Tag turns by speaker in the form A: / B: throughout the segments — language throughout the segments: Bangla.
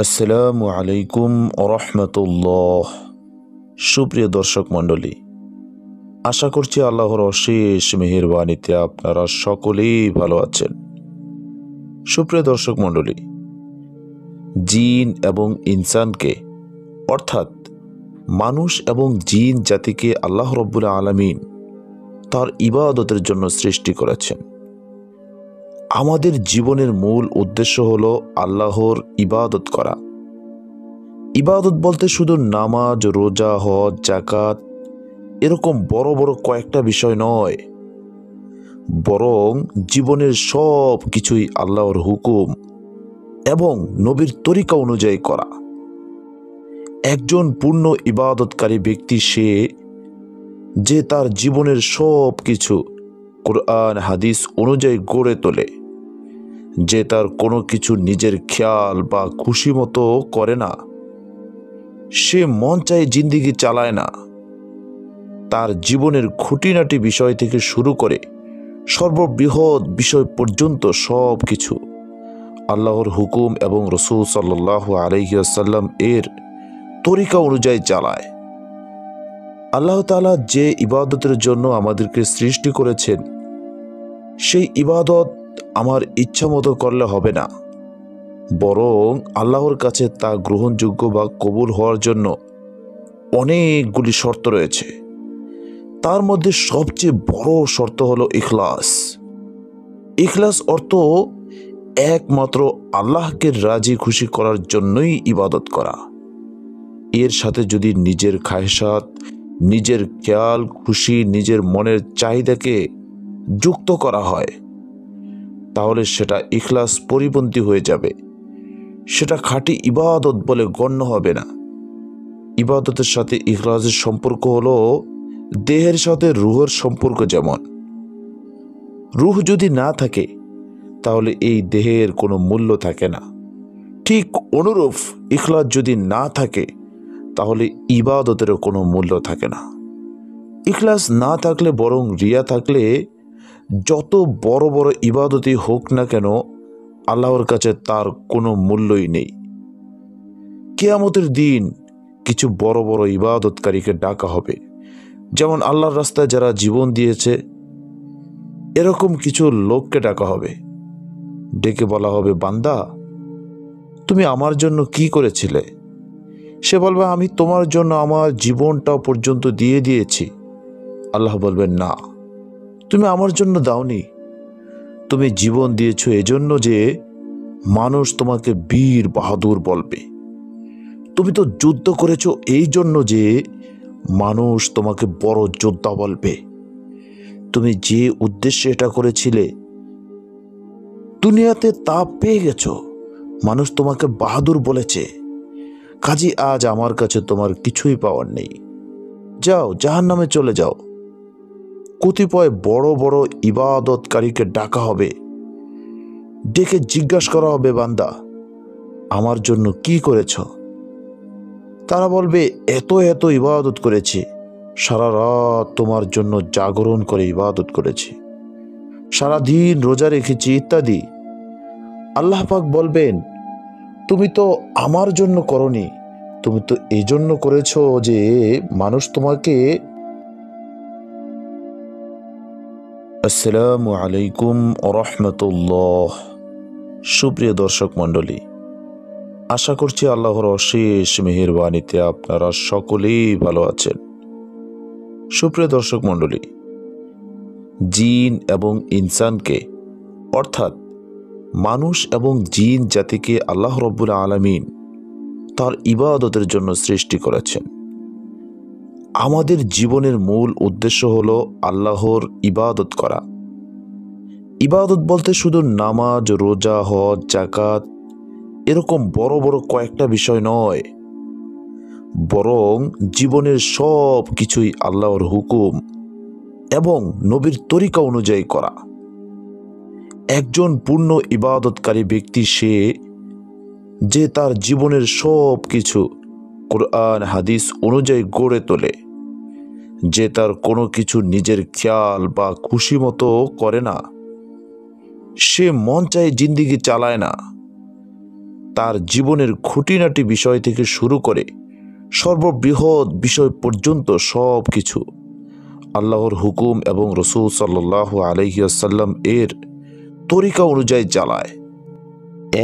A: আসসালামু আলাইকুম ওরহমতুল্লাহ। সুপ্রিয় দর্শক মণ্ডলী, আশা করছি আল্লাহর অশেষ মেহেরবানিতে আপনারা সকলেই ভালো আছেন। সুপ্রিয় দর্শক মণ্ডলী, জিন এবং ইনসানকে অর্থাৎ মানুষ এবং জিন জাতিকে আল্লাহ রব্বুল আলামিন তার ইবাদতের জন্য সৃষ্টি করেছেন। আমাদের জীবনের মূল উদ্দেশ্য হল আল্লাহর ইবাদত করা। ইবাদত বলতে শুধু নামাজ, রোজা, হজ, যাকাত এরকম বড় বড় কয়েকটা বিষয় নয়, বরং জীবনের সব কিছুই আল্লাহর হুকুম এবং নবীর তরিকা অনুযায়ী করা। একজন পূর্ণ ইবাদতকারী ব্যক্তি সে যে তার জীবনের সব কিছু কোরআন হাদিস অনুযায়ী গড়ে তোলে, যে তার কোনো কিছু নিজের খেয়াল বা খুশি মতো করে না, সে মন চাই জিন্দিগি চালায় না। তার জীবনের খুঁটিনাটি বিষয় থেকে শুরু করে সর্ববৃহৎ বিষয় পর্যন্ত সব কিছু আল্লাহর হুকুম এবং রাসূল সাল্লাল্লাহু আলাইহি ওয়াসাল্লাম এর তরিকা অনুযায়ী চালায়। আল্লাহ তাআলা যে ইবাদতের জন্য আমাদেরকে সৃষ্টি করেছেন, সেই ইবাদত আমার ইচ্ছা মতো করলে হবে না, বরং আল্লাহর কাছে তা গ্রহণযোগ্য বা কবুল হওয়ার জন্য অনেকগুলি শর্ত রয়েছে। তার মধ্যে সবচেয়ে বড় শর্ত হলো ইখলাস। ইখলাস অর্থ একমাত্র আল্লাহকে রাজি খুশি করার জন্যই ইবাদত করা। এর সাথে যদি নিজের খায়সাত, নিজের খেয়াল খুশি, নিজের মনের চাহিদাকে যুক্ত করা হয়, তাহলে সেটা ইখলাস পরিপন্থী হয়ে যাবে, সেটা খাঁটি ইবাদত বলে গণ্য হবে না। ইবাদতের সাথে ইখলাসের সম্পর্ক হলো দেহের সাথে রুহের সম্পর্ক। যেমন রুহ যদি না থাকে তাহলে এই দেহের কোনো মূল্য থাকে না, ঠিক অনুরূপ ইখলাস যদি না থাকে তাহলে ইবাদতেরও কোনো মূল্য থাকে না। ইখলাস না থাকলে, বরং রিয়া থাকলে, যত বড় বড় ইবাদতই হোক না কেন আল্লাহর কাছে তার কোনো মূল্যই নেই। কিয়ামতের দিন কিছু বড় বড় ইবাদতকারীকে ডাকা হবে, যেমন আল্লাহর রাস্তায় যারা জীবন দিয়েছে এরকম কিছু লোককে ডাকা হবে। ডেকে বলা হবে, বান্দা, তুমি আমার জন্য কি করেছিলে? সে বলবে, আমি তোমার জন্য আমার জীবনটা পর্যন্ত দিয়ে দিয়েছি। আল্লাহ বলবেন, না, তুমি আমার জন্য দাওনি। তুমি জীবন দিয়েছো এজন্য যে মানুষ তোমাকে বীর বাহাদুর বলবে। তুমি তো যুদ্ধ করেছো এই জন্য যে মানুষ তোমাকে বড় যোদ্ধা বলবে। তুমি যে উদ্দেশ্যে এটা করেছিলে দুনিয়াতে তা পেয়ে গেছো, মানুষ তোমাকে বাহাদুর বলেছে। কাজী আজ আমার কাছে তোমার কিছুই পাওয়ার নেই, যাও জাহান্নামে চলে যাও। কতিপয় বড় বড় ইবাদতকারীকে ডাকা হবে, ডেকে জিজ্ঞাসা করা হবে, বান্দা, আমার জন্য কি করেছ? তারা বলবে, এত এত ইবাদত করেছি, সারা রাত তোমার জন্য জাগরণ করে ইবাদত করেছি, সারাদিন রোজা রেখেছি ইত্যাদি। আল্লাহ পাক বলবেন, তুমি তো আমার জন্য করনি, তুমি তো এই জন্য করেছো যে মানুষ তোমাকে। আসসালামু আলাইকুম ওরহমতুল্লাহ। সুপ্রিয় দর্শক মণ্ডলী, আশা করছি আল্লাহর অশেষ মেহেরবানিতে আপনারা সকলেই ভালো আছেন। সুপ্রিয় দর্শক মণ্ডলী, জিন এবং ইনসানকে অর্থাৎ মানুষ এবং জিন জাতিকে আল্লাহ রব্বুল আলামিন তার ইবাদতের জন্য সৃষ্টি করেছেন। আমাদের জীবনের মূল উদ্দেশ্য হল আল্লাহর ইবাদত করা। ইবাদত বলতে শুধু নামাজ, রোজা, হজ, যাকাত এরকম বড় বড় কয়েকটা বিষয় নয়, বরং জীবনের সব কিছুই আল্লাহর হুকুম এবং নবীর তরিকা অনুযায়ী করা। একজন পূর্ণ ইবাদতকারী ব্যক্তি সে যে তার জীবনের সব কিছু কোরআন হাদিস অনুযায়ী গড়ে তোলে, যে তার কোনো কিছু নিজের খেয়াল বা খুশি মতো করে না, সে মন চাই জিন্দিগি চালায় না। তার জীবনের খুঁটিনাটি বিষয় থেকে শুরু করে সর্ববৃহৎ বিষয় পর্যন্ত সব কিছু আল্লাহর হুকুম এবং রসূল সাল্লাল্লাহু আলাইহি ওয়াসাল্লাম এর তরিকা অনুযায়ী চালায়।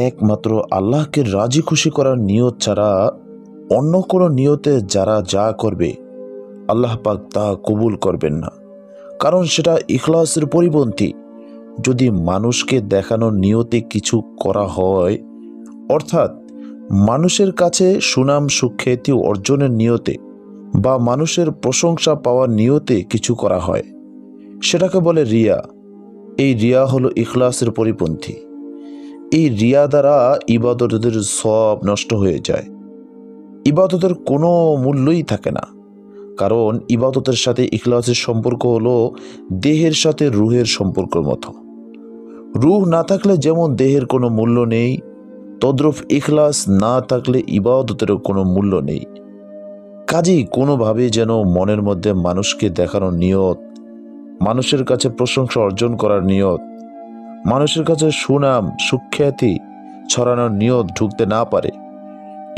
A: একমাত্র আল্লাহকে রাজি খুশি করার নিয়ত ছাড়া অন্য কোনো নিয়তে যারা যা করবে আল্লাহ পাক তা কবুল করবেন না, কারণ সেটা ইখলাসের পরিপন্থী। যদি মানুষকে দেখানোর নিয়তে কিছু করা হয়, অর্থাৎ মানুষের কাছে সুনাম সুখ্যাতি অর্জনের নিয়তে বা মানুষের প্রশংসা পাওয়ার নিয়তে কিছু করা হয়, সেটাকে বলে রিয়া। এই রিয়া হলো ইখলাসের পরিপন্থী। এই রিয়া দ্বারা ইবাদতের সব নষ্ট হয়ে যায়, ইবাদতের কোনো মূল্যই থাকে না। কারণ ইবাদতের সাথে ইখলাসের সম্পর্ক হলো দেহের সাথে রুহের সম্পর্কের মতো। রুহ না থাকলে যেমন দেহের কোনো মূল্য নেই, তদ্রূপ ইখলাস না থাকলে ইবাদতেরও কোনো মূল্য নেই। কাজেই কোনোভাবে যেন মনের মধ্যে মানুষকে দেখানোর নিয়ত, মানুষের কাছে প্রশংসা অর্জন করার নিয়ত, মানুষের কাছে সুনাম সুখ্যাতি ছড়ানোর নিয়ত ঢুকতে না পারে।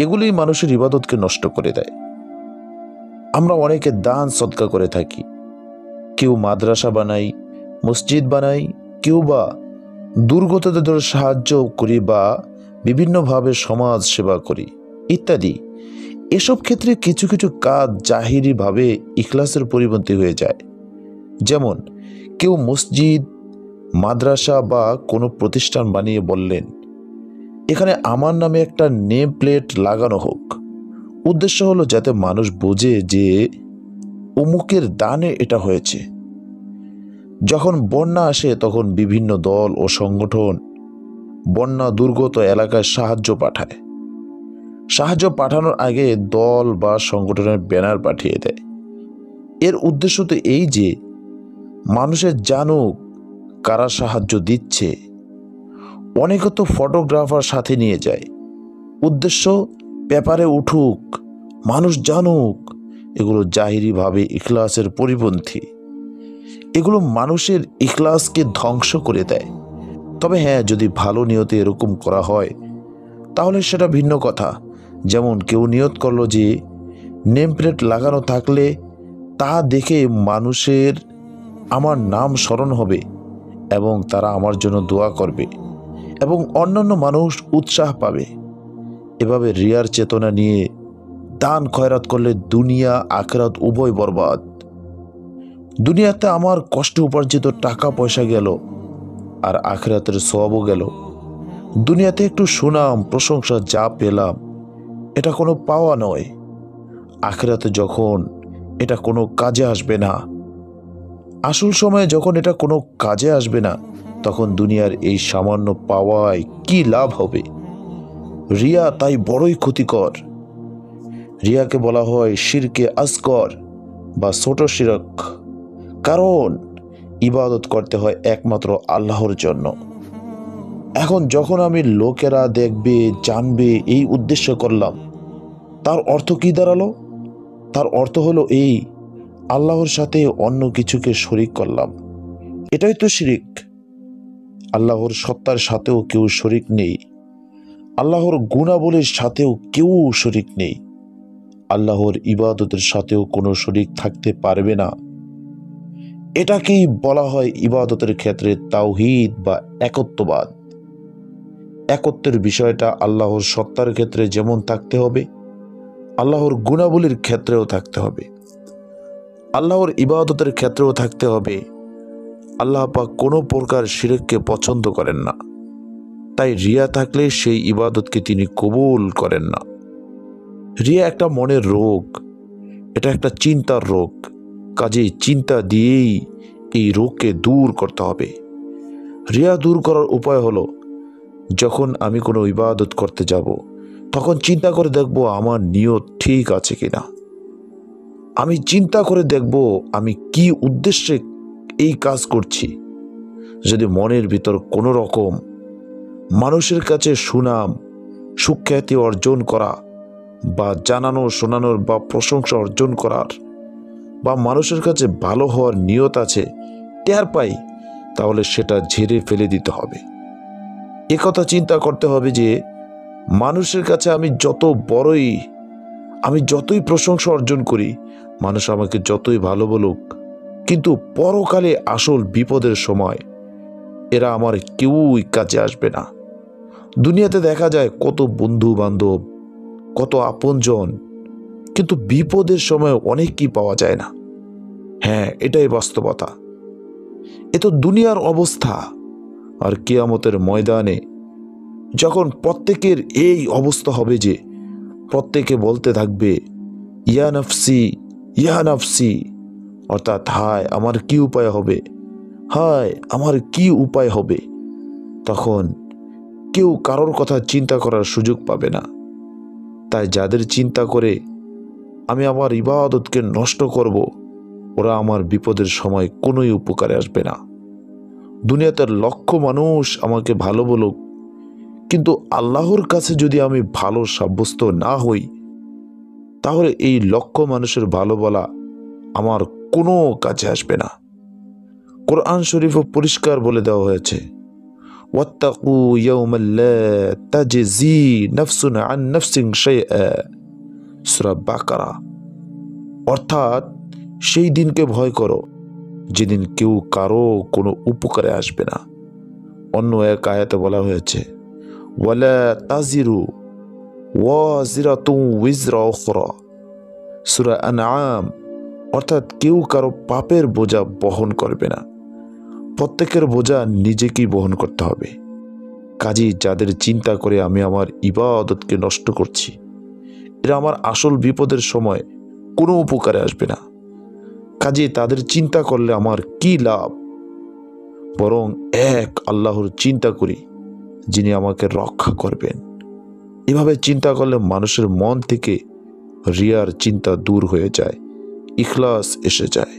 A: এগুলি মানুষের ইবাদতকে নষ্ট করে দেয়। আমরা অনেকে দান সদকা করে থাকি, কেউ মাদ্রাসা বানাই, মসজিদ বানাই, কেউ বা দুর্গতদের সাহায্য করি বা বিভিন্নভাবে সমাজ সেবা করি ইত্যাদি। এসব ক্ষেত্রে কিছু কিছু কাজ জাহিরিভাবে ইখলাসের পরিপন্থী হয়ে যায়। যেমন কেউ মসজিদ, মাদ্রাসা বা কোনো প্রতিষ্ঠান বানিয়ে বললেন, এখানে আমার নামে একটা নেম প্লেট লাগানো হোক। উদ্দেশ্য হলো যাতে মানুষ বোঝে যে অমুকের দানে এটা হয়েছে। যখন বন্যা আসে তখন বিভিন্ন দল ও সংগঠন বন্যা দুর্গত এলাকায় সাহায্য পাঠায়। সাহায্য পাঠানোর আগে দল বা সংগঠনের ব্যানার পাঠিয়ে দেয়। এর উদ্দেশ্য তো এই যে মানুষের জানুক কারা সাহায্য দিচ্ছে। অনেকে তো ফটোগ্রাফার সাথে নিয়ে যায়, উদ্দেশ্য পেপারে উঠুক, মানুষ জানুক। এগুলো জাহিরিভাবে ইখলাসের পরিপন্থী। এগুলো মানুষের ইখলাসকে ধ্বংস করে দেয়। তবে হ্যাঁ, যদি ভালো নিয়তে এরকম করা হয় তাহলে সেটা ভিন্ন কথা। যেমন কেউ নিয়ত করলো যে নেম প্লেট লাগানো থাকলে তা দেখে মানুষের আমার নাম স্মরণ হবে এবং তারা আমার জন্য দোয়া করবে এবং অন্যান্য মানুষ উৎসাহ পাবে। এভাবে রিয়ার চেতনা নিয়ে দান খয়রাত করলে দুনিয়া আখিরাত উভয় বরবাদ। দুনিয়াতে আমার কষ্টে উপার্জিত টাকা পয়সা গেল, আর আখিরাতের সওয়াবও গেল। দুনিয়াতে একটু সুনাম প্রশংসা যা পেলাম, এটা কোনো পাওয়া নয়। আখিরাতে যখন এটা কোনো কাজে আসবে না, আসল সময়ে যখন এটা কোনো কাজে আসবে না, তখন দুনিয়ার এই সামান্য পাওয়ায় কি লাভ হবে? রিয়া তাই বড়ই ক্ষতিকর। রিয়াকে বলা হয় শিরকে আসগর বা ছোট শিরক, কারণ ইবাদত করতে হয় একমাত্র আল্লাহর জন্য। এখন যখন আমি লোকেরা দেখবে জানবে এই উদ্দেশ্য করলাম, তার অর্থ কি দাঁড়ালো? তার অর্থ হলো এই, আল্লাহর সাথে অন্য কিছুকে শরিক করলাম। এটাই তো শিরিক। আল্লাহর সত্তার সাথেও কেউ শরিক নেই, আল্লাহর গুণাবলীর সাথেও কেউ শরিক নেই, আল্লাহর ইবাদতের সাথেও কোনো শরিক থাকতে পারবে না। এটাকেই বলা হয় ইবাদতের ক্ষেত্রে তাওহীদ বা একত্ববাদ। একত্বের বিষয়টা আল্লাহর সত্তার ক্ষেত্রে যেমন থাকতে হবে, আল্লাহর গুণাবলীর ক্ষেত্রেও থাকতে হবে, আল্লাহর ইবাদতের ক্ষেত্রেও থাকতে হবে। আল্লাহ পাক কোনো প্রকার শিরককে পছন্দ করেন না, তাই রিয়া থাকলে সেই ইবাদতকে তিনি কবুল করেন না। রিয়া একটা মনের রোগ, এটা একটা চিন্তার রোগ। কাজেই চিন্তা দিয়েই এই রোগকে দূর করতে হবে। রিয়া দূর করার উপায় হলো, যখন আমি কোনো ইবাদত করতে যাব তখন চিন্তা করে দেখব আমার নিয়ত ঠিক আছে কিনা। আমি চিন্তা করে দেখব আমি কি উদ্দেশ্যে এই কাজ করছি। যদি মনের ভিতর কোনো রকম মানুষের কাছে সুনাম সুখ্যাতি অর্জন করা বা জানানো শোনানোর বা প্রশংসা অর্জন করার বা মানুষের কাছে ভালো হওয়ার নিয়ত আছে, টের পাই, তাহলে সেটা ঝেড়ে ফেলে দিতে হবে। একথা চিন্তা করতে হবে যে মানুষের কাছে আমি যতই প্রশংসা অর্জন করি, মানুষ আমাকে যতই ভালো বলুক, কিন্তু পরকালে আসল বিপদের সময় এরা আমার কেউই কাছে আসবে না। দুনিয়াতে দেখা যায় কত বন্ধু বান্ধব, কত আপনজন, কিন্তু বিপদের সময় অনেকই পাওয়া যায় না। হ্যাঁ, এটাই বাস্তবতা। এ তো দুনিয়ার অবস্থা। আর কিয়ামতের ময়দানে যখন প্রত্যেকের এই অবস্থা হবে যে প্রত্যেকে বলতে থাকবে ইয়া নফসি, ইয়া নফসি, অর্থাৎ হায় আমার কি উপায় হবে, হায় আমার কি উপায় হবে, তখন কেউ কারোর কথা চিন্তা করার সুযোগ পাবে না। তাই যাদের চিন্তা করে আমি আমার ইবাদতকে নষ্ট করব, ওরা আমার বিপদের সময় কোনোই উপকারে আসবে না। দুনিয়াতে লক্ষ মানুষ আমাকে ভালো বলুক, কিন্তু আল্লাহর কাছে যদি আমি ভালো সাব্যস্ত না হই, তাহলে এই লক্ষ মানুষের ভালো বলা আমার কোনো কাজে আসবে না। কোরআন শরীফও পরিষ্কার বলে দেওয়া হয়েছে, ওয়াত্তাকু ইয়াওমান লা তাজজি নাফসুন আন নাফসিন শাইআ, সূরা বাকারা। অর্থাৎ সেই দিনকে ভয় করো যেদিন কেউ কারো কোনো উপকারে আসবে না। অন্য এক আয়াতে বলা হয়েছে, ওয়ালা তাজিরু ওয়াজিরাতুন উইজরা উখরা, সূরা আনআম। অর্থাৎ কেউ কারো পাপের বোঝা বহন করবে না, প্রত্যেকের বোঝা নিজেকেই বহন করতে হবে। কাজেই যাদের চিন্তা করে আমি আমার ইবাদতকে নষ্ট করছি, এরা আমার আসল বিপদের সময় কোনো উপকারে আসবে না। কাজে তাদের চিন্তা করলে আমার কি লাভ? বরং এক আল্লাহর চিন্তা করি, যিনি আমাকে রক্ষা করবেন। এভাবে চিন্তা করলে মানুষের মন থেকে রিয়ার চিন্তা দূর হয়ে যায়, ইখলাস এসে যায়।